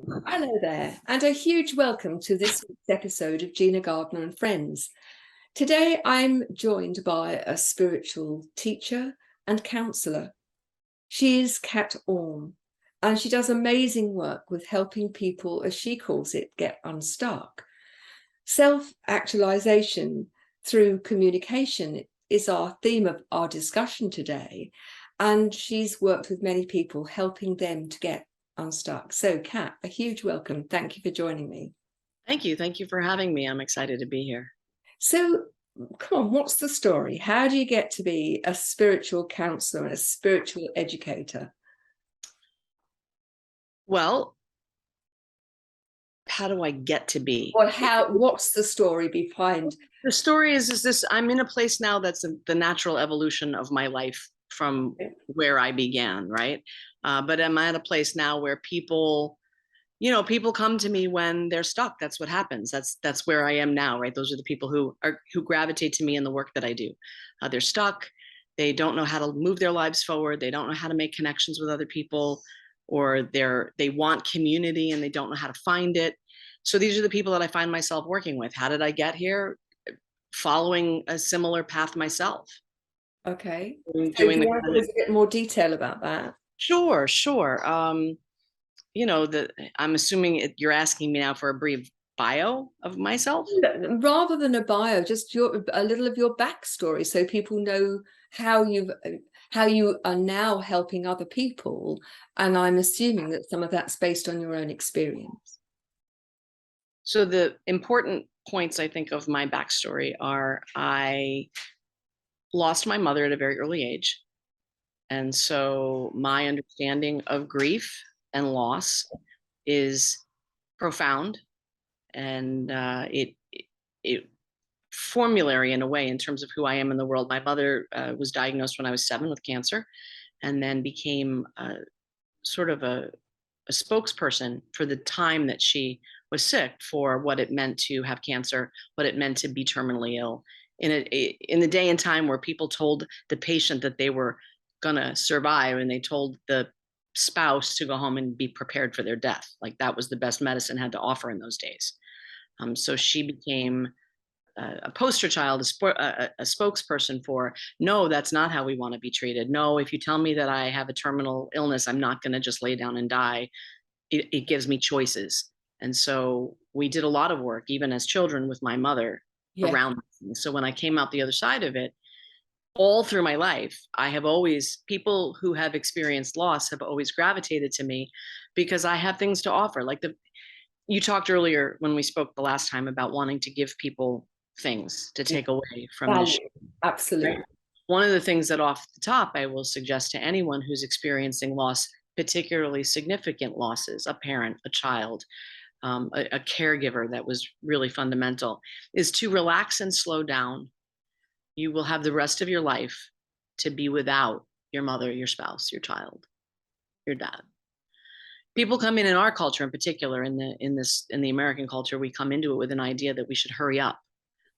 Hello there, and a huge welcome to this week's episode of Gina Gardner and Friends. Today I'm joined by a spiritual teacher and counsellor. She is Kat Orme, and she does amazing work with helping people, as she calls it, get unstuck. Self-actualization through communication is our theme of our discussion today, and she's worked with many people, helping them to get unstuck. So, Kat, a huge welcome. Thank you for joining me. Thank you. Thank you for having me. I'm excited to be here. So, come on, what's the story? How do you get to be a spiritual counselor and a spiritual educator? Well, how do I get to be? Or what's the story behind? The story is this: I'm in a place now that's the natural evolution of my life from where I began, right? But I'm at a place now where people come to me when they're stuck. That's what happens. That's where I am now, right? Those are the people who gravitate to me in the work that I do. They're stuck. They don't know how to move their lives forward. They don't know how to make connections with other people, or they want community and they don't know how to find it. So these are the people that I find myself working with. How did I get here? Following a similar path myself. Okay. Doing So do you the want to give us a bit more detail about that? Sure. I'm assuming you're asking me now for a brief bio of myself. Rather than a bio, just a little of your backstory, so people know how you are now helping other people. And I'm assuming that some of that's based on your own experience. So the important points I think of my backstory are I lost my mother at a very early age. And so my understanding of grief and loss is profound, and it formulary in a way in terms of who I am in the world. My mother was diagnosed when I was 7 with cancer, and then became sort of a spokesperson for the time that she was sick, for what it meant to have cancer, what it meant to be terminally ill. In the day and time where people told the patient that they were going to survive, and they told the spouse to go home and be prepared for their death. Like that was the best medicine had to offer in those days. So she became a poster child, a spokesperson for, no, that's not how we want to be treated. No, if you tell me that I have a terminal illness, I'm not going to just lay down and die. It gives me choices. And so we did a lot of work, even as children, with my mother around this. So when I came out the other side of it, all through my life, people who have experienced loss have always gravitated to me because I have things to offer. You talked earlier when we spoke the last time about wanting to give people things to take away from this. Absolutely. Right? One of the things that off the top I will suggest to anyone who's experiencing loss, particularly significant losses, a parent, a child, a caregiver that was really fundamental, is to relax and slow down. You will have the rest of your life to be without your mother, your spouse, your child, your dad. People come in our culture in particular, in the American culture, we come into it with an idea that we should hurry up.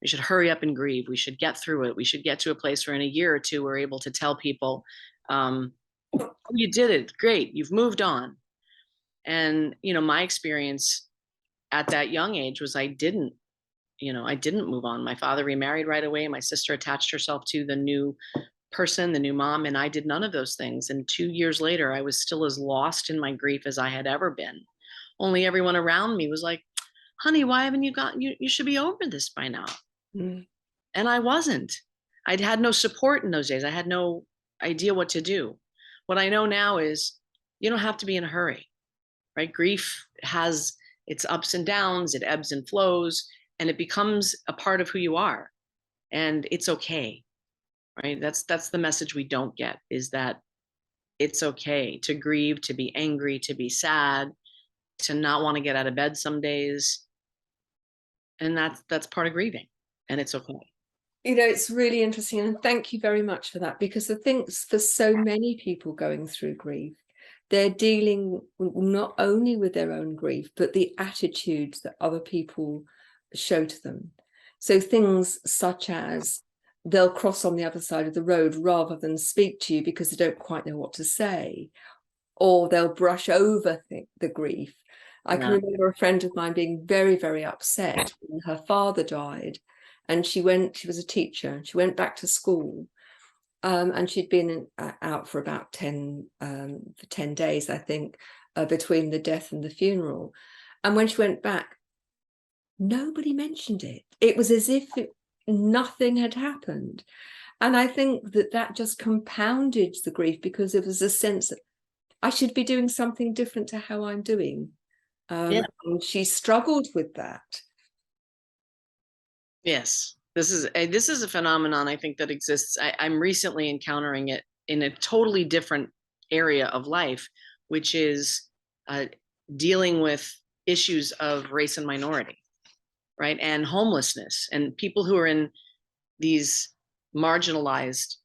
We should hurry up and grieve. We should get through it. We should get to a place where in a year or two, we're able to tell people, oh, you did it. Great. You've moved on. And, my experience at that young age was I didn't move on. My father remarried right away. My sister attached herself to the new person, the new mom, and I did none of those things. And 2 years later, I was still as lost in my grief as I had ever been. Only everyone around me was like, honey, why haven't you should be over this by now. Mm. And I wasn't. I'd had no support in those days. I had no idea what to do. What I know now is you don't have to be in a hurry, right? Grief has its ups and downs, it ebbs and flows, and it becomes a part of who you are. And it's okay, right? That's the message we don't get, is that it's okay to grieve, to be angry, to be sad, to not want to get out of bed some days. And that's part of grieving, and it's okay. It's really interesting, and thank you very much for that, because the things for so many people going through grief, they're dealing not only with their own grief, but the attitudes that other people show to them. So things such as they'll cross on the other side of the road rather than speak to you because they don't quite know what to say, or they'll brush over the grief. I can Yeah. remember a friend of mine being very, very upset when her father died, and she was a teacher, and she went back to school, and she'd been out for about 10 days, I think, between the death and the funeral. And when she went back, nobody mentioned it. It was as if nothing had happened. And I think that just compounded the grief, because there was a sense that I should be doing something different to how I'm doing. Yeah. And she struggled with that. Yes. This is a phenomenon I think that exists. I'm recently encountering it in a totally different area of life, which is uh, dealing with issues of race and minority, right? And homelessness and people who are in these marginalized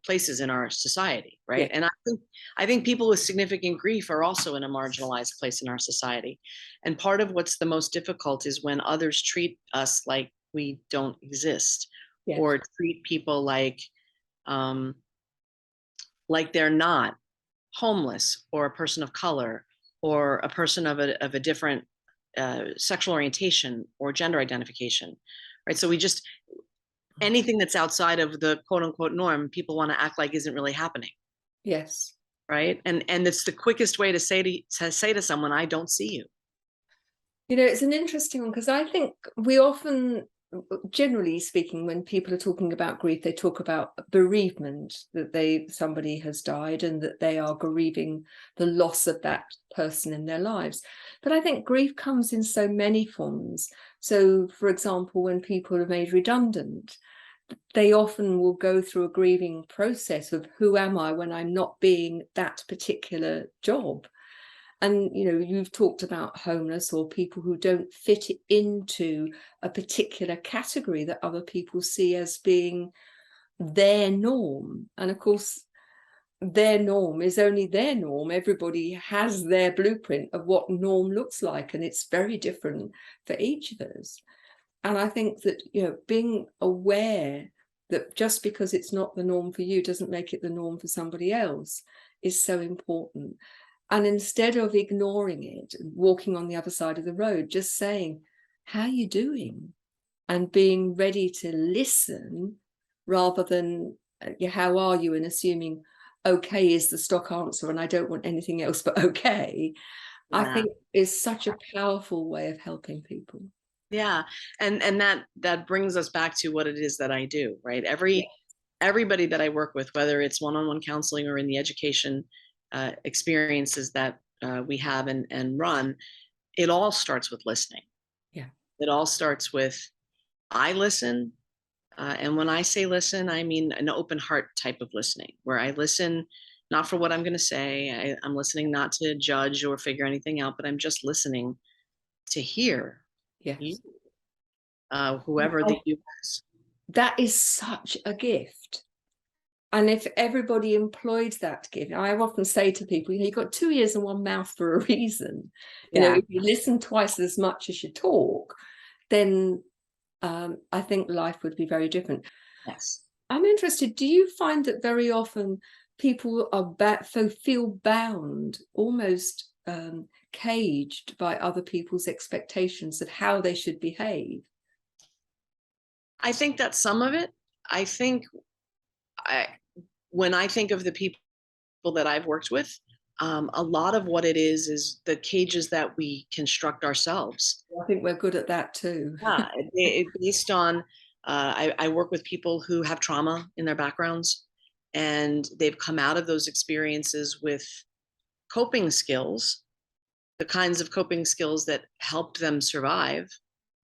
places in our society, right? Yeah. And I think people with significant grief are also in a marginalized place in our society. And part of what's the most difficult is when others treat us like we don't exist, Yes. or treat people um, like they're not homeless, or a person of color, or a person of a different sexual orientation or gender identification, right? So we just, anything that's outside of the quote unquote norm, people want to act like isn't really happening. Yes. Right. And it's the quickest way to say to someone, I don't see you. It's an interesting one, because I think we often, generally speaking, when people are talking about grief, they talk about bereavement, that somebody has died and that they are grieving the loss of that person in their lives. But I think grief comes in so many forms. So, for example, when people are made redundant, they often will go through a grieving process of, who am I when I'm not being that particular job? And you've talked about homeless, or people who don't fit into a particular category that other people see as being their norm. And of course, their norm is only their norm. Everybody has their blueprint of what norm looks like, and it's very different for each of us. And I think that being aware that just because it's not the norm for you doesn't make it the norm for somebody else is so important. And instead of ignoring it and walking on the other side of the road, just saying, how are you doing? And being ready to listen, rather than how are you, and assuming okay is the stock answer and I don't want anything else but okay, I Yeah. think is such a powerful way of helping people. Yeah. And that brings us back to what it is that I do, right? Everybody that I work with, whether it's one-on-one counseling or in the education experiences that we have and run, it all starts with listening. Yeah. It all starts with, I listen. And when I say listen, I mean an open heart type of listening, where I listen not for what I'm going to say. I'm listening not to judge or figure anything out, but I'm just listening to hear you, Yes. whoever the you is. That is such a gift. And if everybody employed that gift, I often say to people, you've got 2 ears and 1 mouth for a reason. Yeah. If you listen twice as much as you talk, then I think life would be very different. Yes. I'm interested, do you find that very often people feel bound, almost caged by other people's expectations of how they should behave? I think that's some of it. I think I, when I think of the people that I've worked with, a lot of what it is the cages that we construct ourselves. I think we're good at that too. Yeah, based on, I work with people who have trauma in their backgrounds, and they've come out of those experiences with coping skills, the kinds of coping skills that helped them survive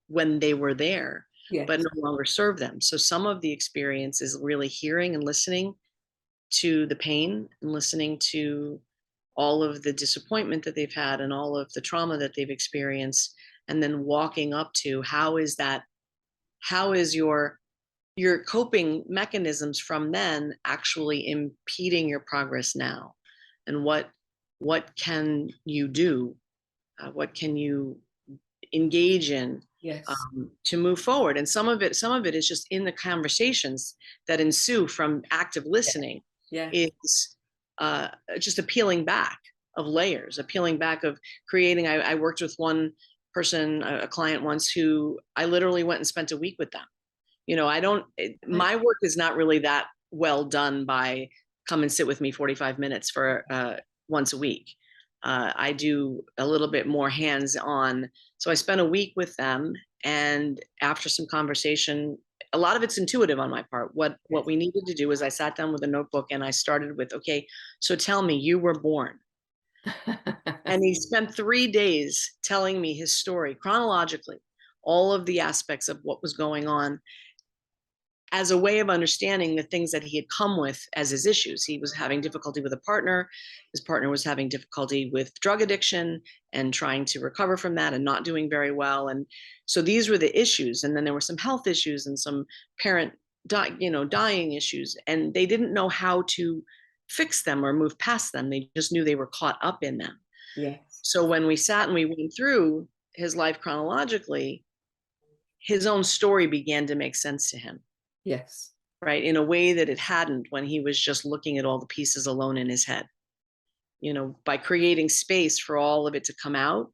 when they were there, Yes. but no longer serve them. So some of the experience is really hearing and listening to the pain, and listening to all of the disappointment that they've had and all of the trauma that they've experienced, and then walking up to, how is your coping mechanisms from then actually impeding your progress now, and what can you do, what can you engage in, Yes. to move forward. And some of it is just in the conversations that ensue from active listening, Yes. is just a peeling back of layers, a peeling back of creating. I worked with one person, a client once, who I literally went and spent a week with them. I don't, my work is not really that well done by come and sit with me 45 minutes for once a week. I do a little bit more hands-on. So I spent a week with them, and after some conversation, a lot of it's intuitive on my part. What we needed to do is I sat down with a notebook and I started with, okay, so tell me, you were born. And he spent 3 days telling me his story chronologically, all of the aspects of what was going on, as a way of understanding the things that he had come with as his issues. He was having difficulty with a partner. His partner was having difficulty with drug addiction and trying to recover from that and not doing very well. And so these were the issues. And then there were some health issues and some parent, dying issues. And they didn't know how to fix them or move past them. They just knew they were caught up in them. Yes. So when we sat and we went through his life chronologically, his own story began to make sense to him. Yes. Right, in a way that it hadn't when he was just looking at all the pieces alone in his head. By creating space for all of it to come out,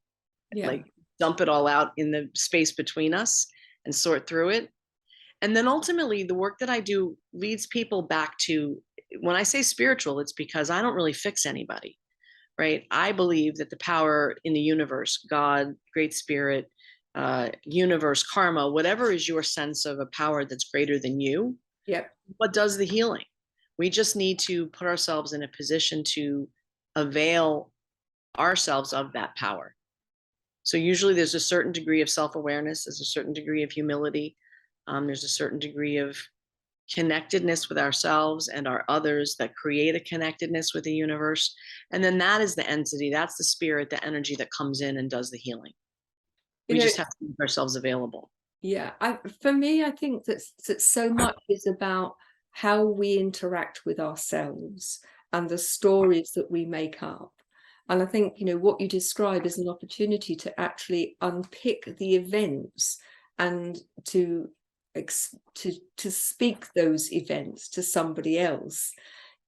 Yeah. like dump it all out in the space between us and sort through it. And then ultimately, the work that I do leads people back to, when I say spiritual, it's because I don't really fix anybody, right? I believe that the power in the universe, God, Great Spirit, universe, karma, whatever is your sense of a power that's greater than you, Yep. what does the healing? We just need to put ourselves in a position to avail ourselves of that power. So usually there's a certain degree of self-awareness, there's a certain degree of humility, there's a certain degree of connectedness with ourselves and our others that create a connectedness with the universe. And then that is the entity, that's the spirit, the energy that comes in and does the healing. You We know, just have to make ourselves available. yeah, for me, I think that so much is about how we interact with ourselves and the stories that we make up. And I think, what you describe is an opportunity to actually unpick the events and to speak those events to somebody else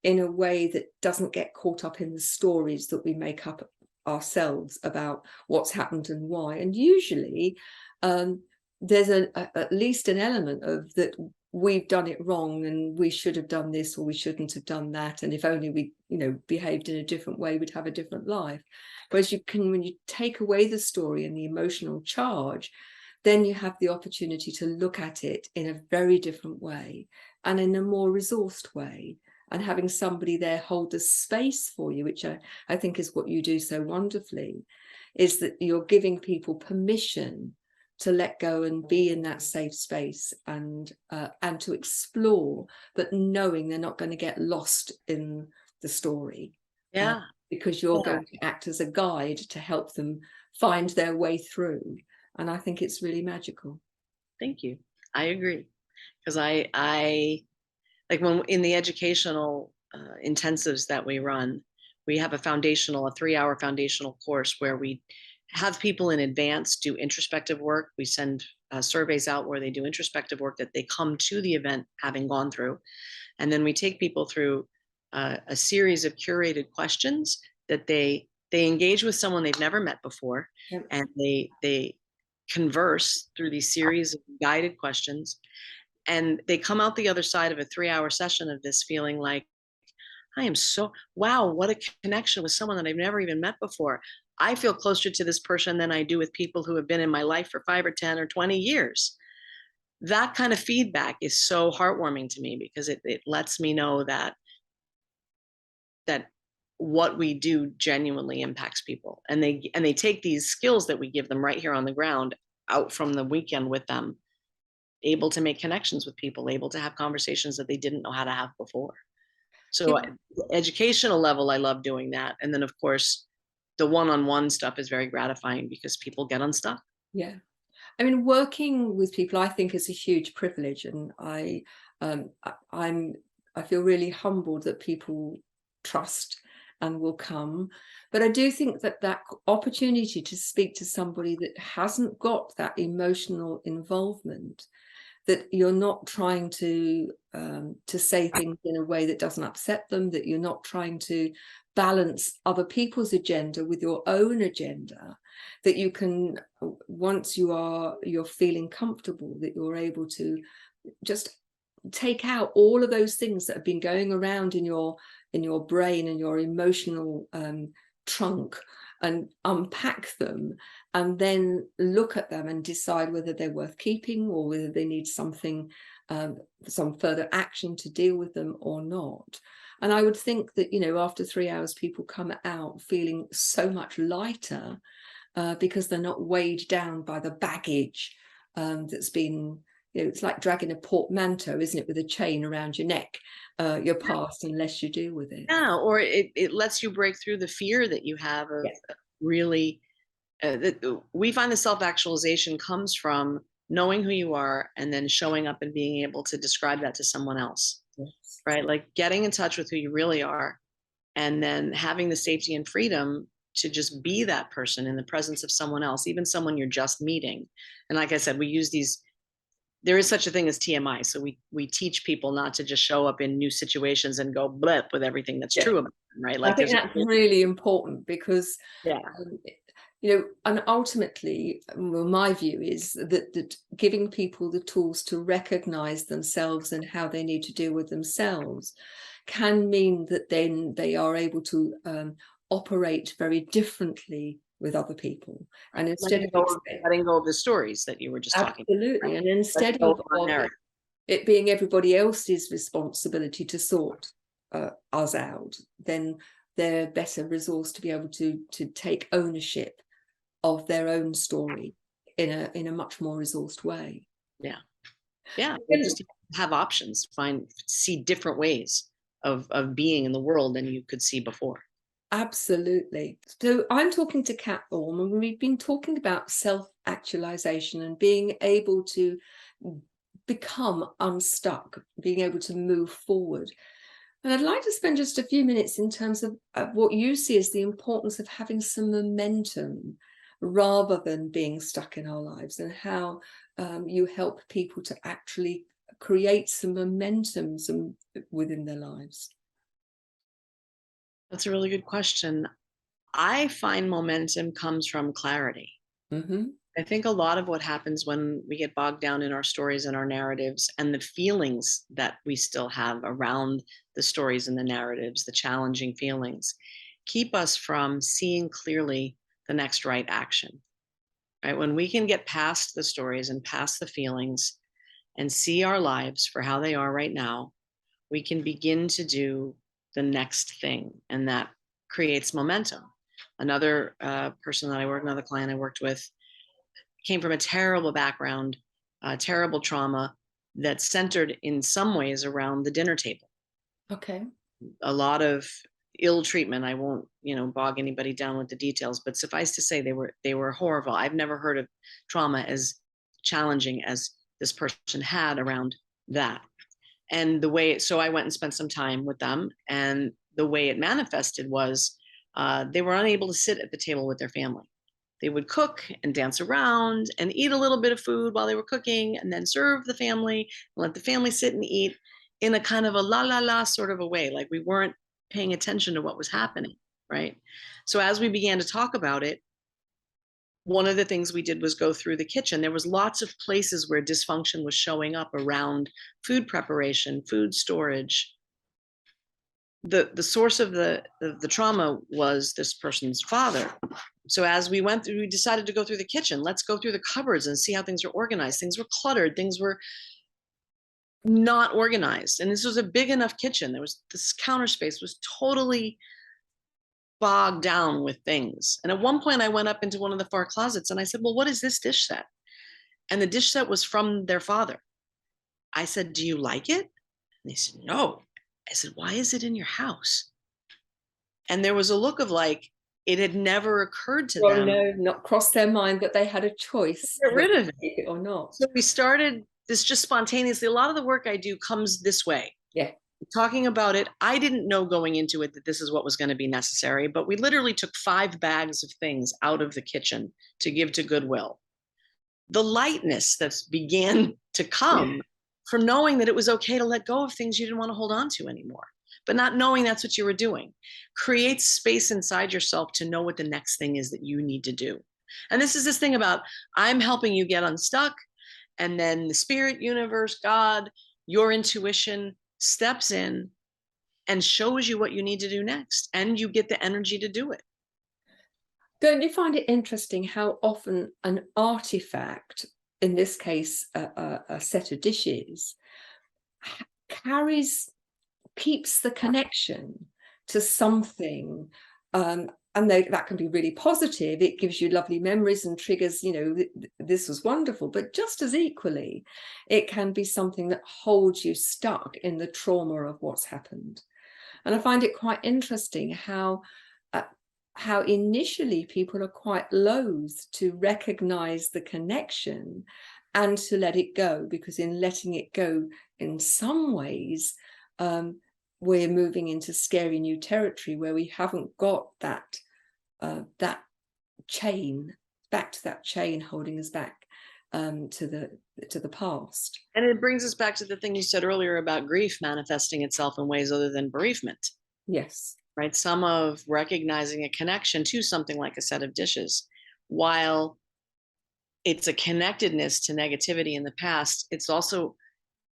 in a way that doesn't get caught up in the stories that we make up ourselves about what's happened and why. And usually there's at least an element of that we've done it wrong and we should have done this or we shouldn't have done that, and if only we behaved in a different way, we'd have a different life. Whereas when you take away the story and the emotional charge, then you have the opportunity to look at it in a very different way and in a more resourced way, and having somebody there hold the space for you, which I think is what you do so wonderfully, is that you're giving people permission to let go and be in that safe space and to explore, but knowing they're not going to get lost in the story. Yeah. Because you're going to act as a guide to help them find their way through. And I think it's really magical. Thank you. I agree. Because I like when in the educational intensives that we run, we have a 3-hour foundational course where we have people in advance do introspective work. We send surveys out where they do introspective work that they come to the event having gone through. And then we take people through a series of curated questions that they engage with someone they've never met before. Yep. And they converse through these series of guided questions. And they come out the other side of a 3-hour session of this feeling like, I am wow, what a connection with someone that I've never even met before. I feel closer to this person than I do with people who have been in my life for 5 or 10 or 20 years. That kind of feedback is so heartwarming to me because it lets me know that what we do genuinely impacts people. And they take these skills that we give them right here on the ground out from the weekend with them, able to make connections with people, able to have conversations that they didn't know how to have before. So educational level, I love doing that. And then of course, the one-on-one stuff is very gratifying because people get unstuck. Yeah. I mean, working with people, I think, is a huge privilege. And I feel really humbled that people trust and will come. But I do think that opportunity to speak to somebody that hasn't got that emotional involvement that you're not trying to say things in a way that doesn't upset them, that you're not trying to balance other people's agenda with your own agenda, that you can, once you're feeling comfortable, that you're able to just take out all of those things that have been going around in your brain and your emotional trunk, and unpack them, and then look at them and decide whether they're worth keeping or whether they need something, some further action to deal with them or not. And I would think that, you know, after 3 hours, people come out feeling so much lighter, because they're not weighed down by the baggage that's been, you know, it's like dragging a portmanteau, isn't it, with a chain around your neck, your past, unless you deal with it. Yeah, or it lets you break through the fear that you have of really, we find the self-actualization comes from knowing who you are and then showing up and being able to describe that to someone else, right? Like getting in touch with who you really are, and then having the safety and freedom to just be that person in the presence of someone else, even someone you're just meeting. And like I said, we use these, there is such a thing as TMI. So we teach people not to just show up in new situations and go blip with everything that's true about them, right? Like I think that's really important, because yeah, you know, and ultimately, well, my view is that giving people the tools to recognize themselves and how they need to deal with themselves can mean that then they are able to operate very differently with other people. And instead of letting go of the stories that you were just talking about, absolutely, right? and instead of it being everybody else's responsibility to sort us out, then they're better resourced to be able to take ownership of their own story in a much more resourced way. Yeah, yeah. Just have options, see different ways of being in the world than you could see before. Absolutely. So I'm talking to Kat Orme, and we've been talking about self-actualization and being able to become unstuck, being able to move forward. And I'd like to spend just a few minutes in terms of what you see as the importance of having some momentum rather than being stuck in our lives, and how you help people to actually create some momentum within their lives. That's a really good question. I find momentum comes from clarity. Mm-hmm. I think a lot of what happens when we get bogged down in our stories and our narratives and the feelings that we still have around the stories and the narratives, the challenging feelings, keep us from seeing clearly the next right action, right? When we can get past the stories and past the feelings and see our lives for how they are right now, we can begin to do the next thing, and that creates momentum. Another another client I worked with came from a terrible background, terrible trauma that centered in some ways around the dinner table. Okay. A lot of ill treatment. I won't, bog anybody down with the details, but suffice to say, they were horrible. I've never heard of trauma as challenging as this person had around that. And so I went and spent some time with them, and the way it manifested was they were unable to sit at the table with their family. They would cook and dance around and eat a little bit of food while they were cooking, and then serve the family and let the family sit and eat in a kind of a la la la sort of a way, like we weren't paying attention to what was happening, right? So as we began to talk about it, one of the things we did was go through the kitchen. There was lots of places where dysfunction was showing up around food preparation, food storage. The source of the trauma was this person's father. So as we went through, we decided to go through the kitchen. Let's go through the cupboards and see how things are organized. Things were cluttered. Things were not organized. And this was a big enough kitchen. This counter space was totally bogged down with things. And at one point I went up into one of the far closets and I said, well, what is this dish set? And the dish set was from their father. I said, do you like it? And they said, no. I said, why is it in your house? And there was a look of like, it had never occurred to them. No, not crossed their mind that they had a choice to get rid of it or not. So we started this just spontaneously. A lot of the work I do comes this way. Yeah. Talking about it, I didn't know going into it that this is what was going to be necessary, but we literally took 5 bags of things out of the kitchen to give to Goodwill. the lightness that's began to come from knowing that it was okay to let go of things you didn't want to hold on to anymore, but not knowing that's what you were doing. Create space inside yourself to know what the next thing is that you need to do. And this is this thing about, I'm helping you get unstuck, and then the spirit, universe, God, your intuition steps in and shows you what you need to do next, and you get the energy to do it. Don't you find it interesting how often an artifact, in this case a set of dishes, keeps the connection to something, and that can be really positive. It gives you lovely memories and triggers, this was wonderful, but just as equally it can be something that holds you stuck in the trauma of what's happened. And I find it quite interesting how initially people are quite loath to recognize the connection and to let it go, because in letting it go, in some ways, we're moving into scary new territory where we haven't got that chain, back to that chain holding us back to the past. And it brings us back to the thing you said earlier about grief manifesting itself in ways other than bereavement. Yes. Right? Some of recognizing a connection to something like a set of dishes, while it's a connectedness to negativity in the past, it's also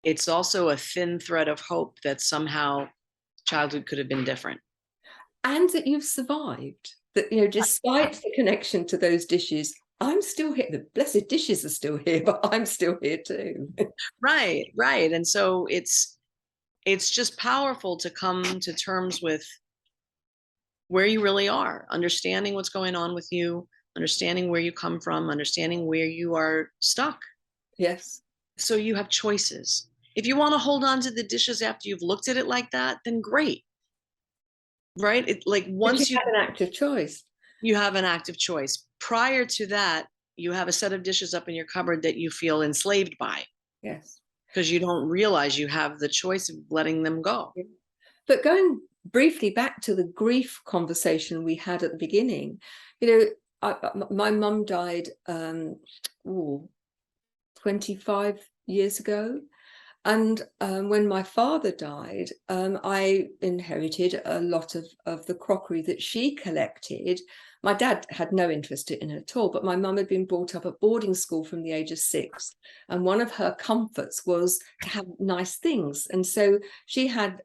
a thin thread of hope that somehow childhood could have been different. And that you've survived, that, despite the connection to those dishes, I'm still here. The blessed dishes are still here, but I'm still here too. Right. And so it's just powerful to come to terms with where you really are, understanding what's going on with you, understanding where you come from, understanding where you are stuck. Yes. So you have choices. If you want to hold on to the dishes after you've looked at it like that, then great. Right? Once you have an active choice. You have an active choice. Prior to that, you have a set of dishes up in your cupboard that you feel enslaved by. Yes. Because you don't realize you have the choice of letting them go. Yeah. But going briefly back to the grief conversation we had at the beginning, my mum died 25 years ago. And when my father died, I inherited a lot of the crockery that she collected. My dad had no interest in it at all, but my mum had been brought up at boarding school from the age of 6. And one of her comforts was to have nice things. And so she had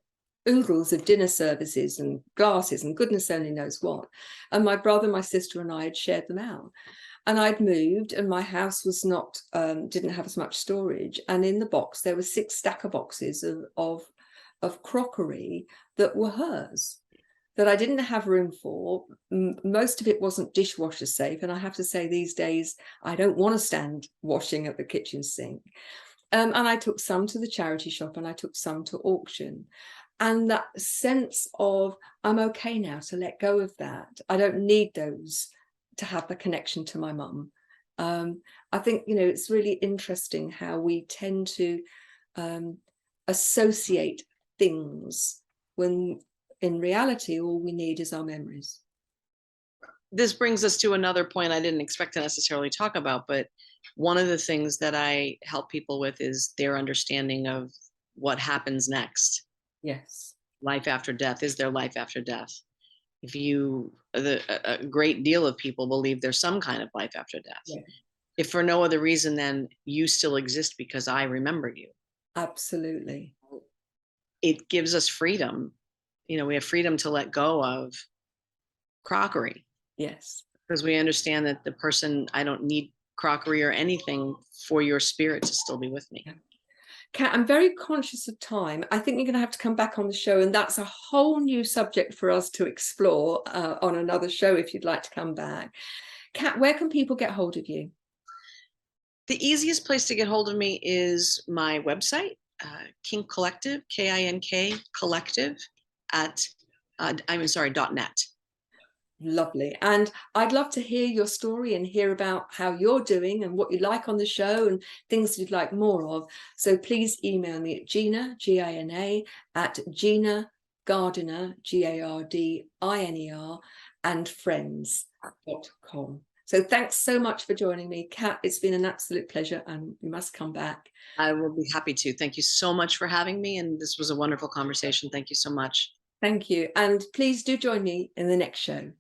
oodles of dinner services and glasses and goodness only knows what. And my brother, my sister and I had shared them out. And I'd moved and my house was not, didn't have as much storage. And in the box, there were 6 stacker boxes of crockery that were hers, that I didn't have room for. Most of it wasn't dishwasher safe. And I have to say these days, I don't want to stand washing at the kitchen sink. And I took some to the charity shop and I took some to auction. And that sense of, I'm okay now to let go of that. I don't need those to have the connection to my mum. I think, it's really interesting how we tend to associate things when in reality, all we need is our memories. This brings us to another point I didn't expect to necessarily talk about, but one of the things that I help people with is their understanding of what happens next. Yes. Life after death. Is there life after death? A great deal of people believe there's some kind of life after death. Yeah. If for no other reason than you still exist because I remember you. Absolutely. It gives us freedom. We have freedom to let go of crockery. Yes. Because we understand that I don't need crockery or anything for your spirit to still be with me. Yeah. Kat, I'm very conscious of time. I think you're going to have to come back on the show, and that's a whole new subject for us to explore on another show if you'd like to come back. Kat, where can people get hold of you? The easiest place to get hold of me is my website, Kink Collective, Kink Collective .net. Lovely. And I'd love to hear your story and hear about how you're doing and what you like on the show and things you'd like more of. So please email me at Gina, Gina, at Gina Gardner, Gardiner, and friends.com. So thanks so much for joining me, Kat. It's been an absolute pleasure, and you must come back. I will be happy to. Thank you so much for having me. And this was a wonderful conversation. Thank you so much. Thank you. And please do join me in the next show.